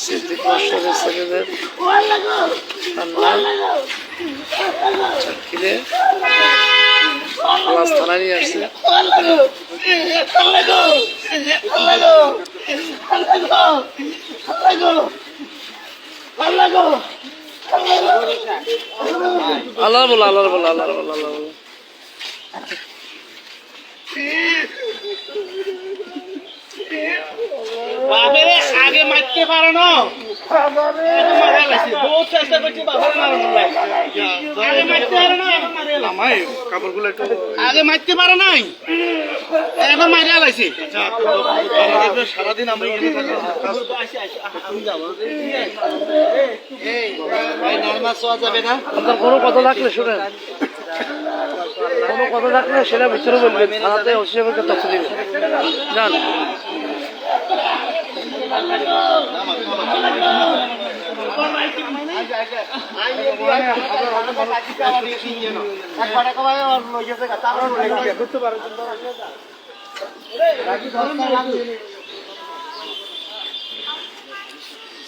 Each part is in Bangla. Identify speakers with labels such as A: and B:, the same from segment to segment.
A: সিদ্দিক মাস্টারের ছেলেদের চাটকিলে ক্লাস থানায় নিয়ে আসছে। আল্লাহ বলো, আল্লাহ বলো, আল্লাহ বলো, আল্লাহ বলো।
B: আগে মারতে পারো না, বহুত চেষ্টা করছি কাপড়গুলো একটু আগে মারতে পারো নাই, এখন মারিয়া লাইছি। সারাদিন আমরা যাবে না।
A: আপনার কোনো কথা থাকলে শুনেন, কোনো কথা থাকলে সেটা ভিতরে বলবেন, থানাতে অসুবিধাকে তথ্য দিবেন। জান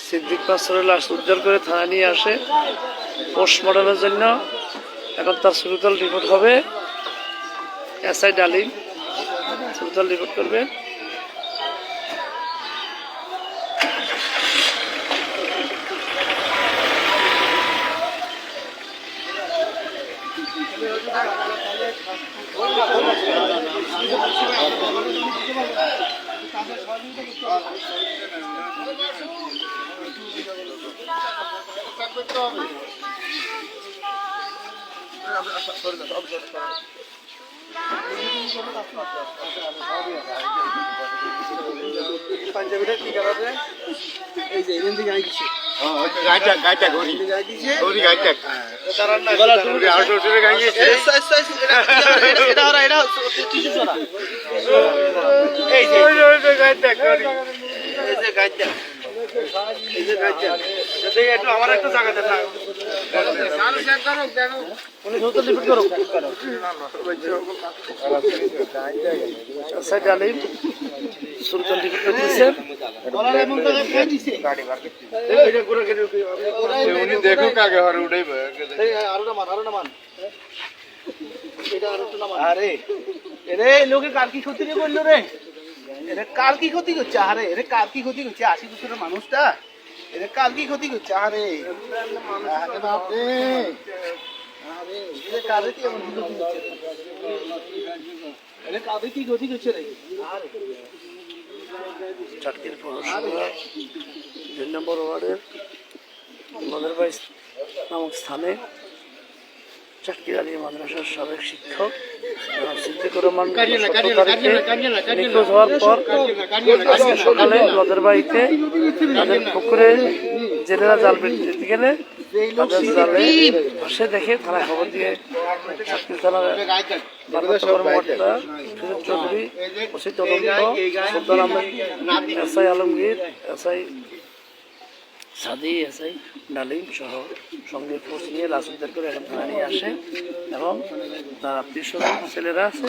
A: সিদ্দিক মাস্টারের লাশ উদ্ধার করে থানায় নিয়ে আসে পোস্টমর্টমের জন্য। এখন তার সুরুতাল রিপোর্ট হবে। এসআই ডালিম সুরুতাল রিপোর্ট করবেন।
B: পাঞ্জাবিটা ঠিক আছে, এই যে এখান থেকে আইছে
C: গাইটা ঘড়ি গাইটা
B: আমার একটু জায়গা দেন না,
A: সুলতান টিকিট করতেছে।
C: দেখুক আগে হরে উঠে
B: আরে এরে লোকে কার কি ক্ষতি রে বললো রে, এরে কার কি ক্ষতি করছে? আরে এরে কার কি ক্ষতি করছে? 80 বছরের মানুষটা এরে কার কি ক্ষতি করছে? আরে এরে কারে কি এমন ক্ষতি করছে? এরে কারে কি ক্ষতি করছে রে?
A: চাটকিল পৌরসভা 2 নম্বর ওয়ার্ডের মদরবাই নামক স্থানে চাটকিল আলী মাদ্রাসার সাবেক শিক্ষক সিদ্দিকুর রহমান নিখোঁজ হওয়ার পর আজকে সকালে মদরবাইতে তাদের পুকুরে জেলেরা জাল দিতে গেলে তাদের জালে ভাসে দেখে থানায় খবর দিয়ে চাটকিল থানার কর্মকর্তা ফিরোজ চৌধুরী, ওসি তদন্ত সুলতান আহমেদ, এসআই আলমগীর, এসআই সাদি, এসআই ডালিম সহ সঙ্গে ফোর্স নিয়ে লাশ উদ্ধার করে এখন থানা নিয়ে আসে এবং তার আত্মীয় স্বজন ছেলেরা আছে,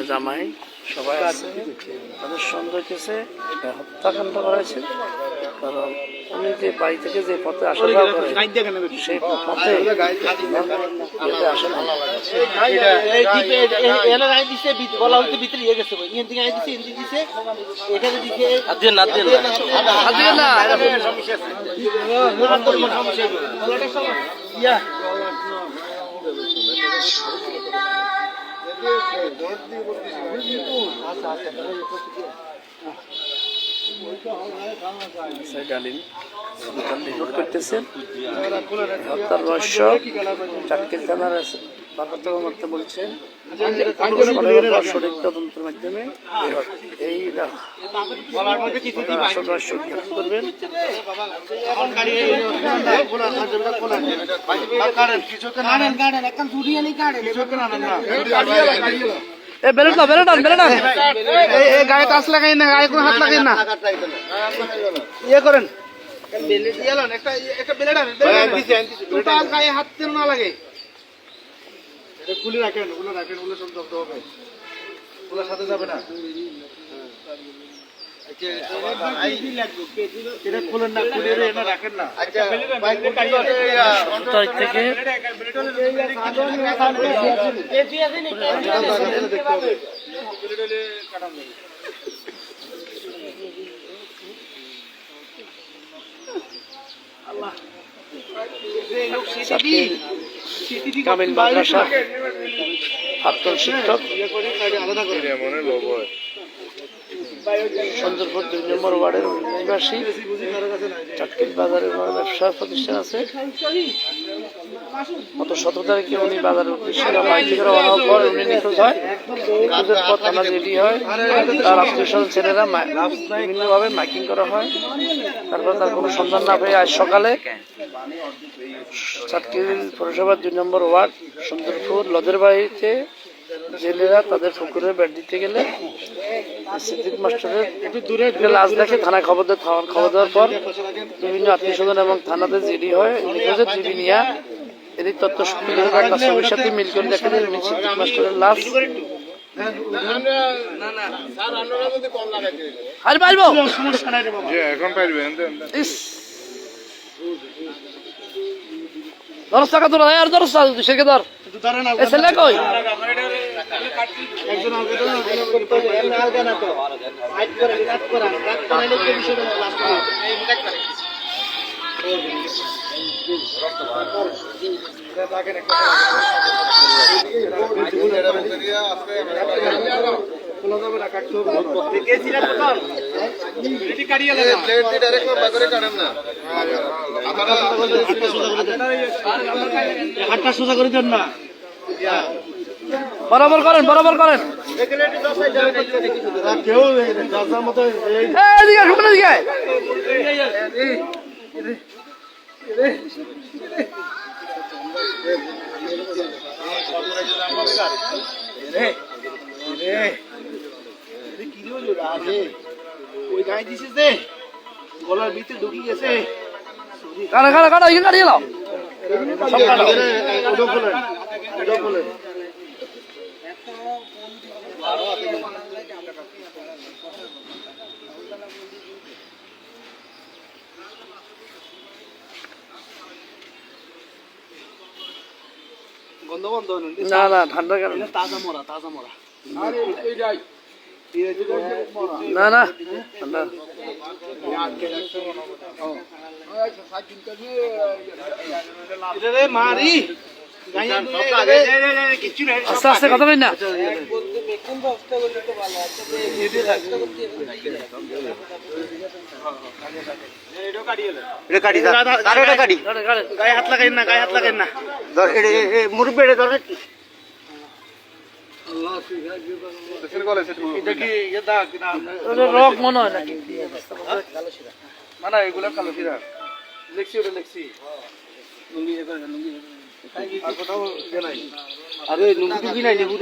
A: জামাই সবাই আছে। তাদের সন্দেহ হইতেছে হত্যাকাণ্ড করা হয়েছে, কারণ উনি যে বাড়ি থেকে যে পথে আসা যাওয়া করে সেই পথে আসে না। ডালিম রিপোর্ট করতেছেন হত্যার রহস্য চাটকিল থানার ভারপ্রাপ্ত কর্মকর্তা বলছেন সঠিক তদন্তের মাধ্যমে এই আসল রহস্য উদ্ঘাটন করবেন।
B: গায়ে কাজ লাগাই না, গায়ে কোনো হাত লাগাই না, ইয়ে করেন গায়ে হাত যেন না লাগে। খুলে রাখেন, ওগুলো রাখেন, ওগুলো সব জব্দ হবে, ওগুলোর সাথে যাবে না। এটা খুলেন না, খুলে এনে রাখেন না।
C: আচ্ছা
A: 17 তারিখ থেকে কামিল মাদ্রাসা প্রাক্তন শিক্ষক
C: মনে লোভ হয়
A: সুন্দরপুর 2 নম্বর ওয়ার্ডের নিবাসী। চাটকিল বাজারে ওনার ব্যবসা প্রতিষ্ঠান আছে। গত 17 তারিখে উনি বাজারের উদ্দেশ্যে বাইক থেকে রওনা হওয়ার পর উনি নিখোঁজ হয়। নিখোঁজের পর থানা রেডি হয়, তার আত্মীয় স্বজন ছেলেরা বিভিন্নভাবে মাইকিং করা হয়। তারপর তার কোনো সন্ধান না পেয়ে আজ সকালে চাটকিল পৌরসভার 2 নম্বর ওয়ার্ড সুন্দরপুর লদের বাড়িতে জেলেরা তাদের পুকুরে বেড় দিতে গেলে সিদ্দিক মাস্টারের একটু দূরে লাশ দেখে থানায় খবর দেওয়ার পর বিভিন্ন আত্মীয় স্বজন এবং থানাতে জিডি হয়। নিখোঁজের জিডি নিয়ে এদিক তথ্য ছবির সাথে মিল করে দেখা যায় উনি সিদ্দিক মাস্টারের লাশ। আর পারবো
C: যে এখন পারবেন
A: দশ টাকা তোরা আর 10 টাকা সেকে ধর এ ছেলে কই
B: একজন আলগা না তো হাইট করে কাট করা কাট করাইলে কি বিষয়টা লাস্ট হাতটা সোজা করে দেন না।
A: বরাবর করেন বরাবর করেন
B: কেউ রাজার মতো
A: এদিকে শুনে দিকে
B: ওই গায়ে দিছিস যে গলার ভিতরে ঢুকি গেছে।
A: কাটা কাটা কাটা ইয়ে কাটিয়ে নাও সব কাটো
B: ওটা খোলেন, ওটা খোলেন। গন্ধ বন্ধ
A: না না ঠান্ডার কারণে
B: তাজা মরা, তাজা মরা।
A: না না ঠান্ডা
B: এটা রে মারি
A: আস্তে আস্তে কথা বলি না
B: গায়ে হাত লাগাইন না, গায়ে হাত লাগাইন না।
C: মুরব্বী এটা দরকার কি
B: এটা কি ইয়ে দাগ না?
A: রক মনে হয় নাকি
B: না না, এগুলো কালো সিরা লেখছি, ওটা লেখছি। লুঙ্গি আর কোথাও ইয়ে নাই। আরে লুঙ্গি টুঙ্গি নাই, লেবু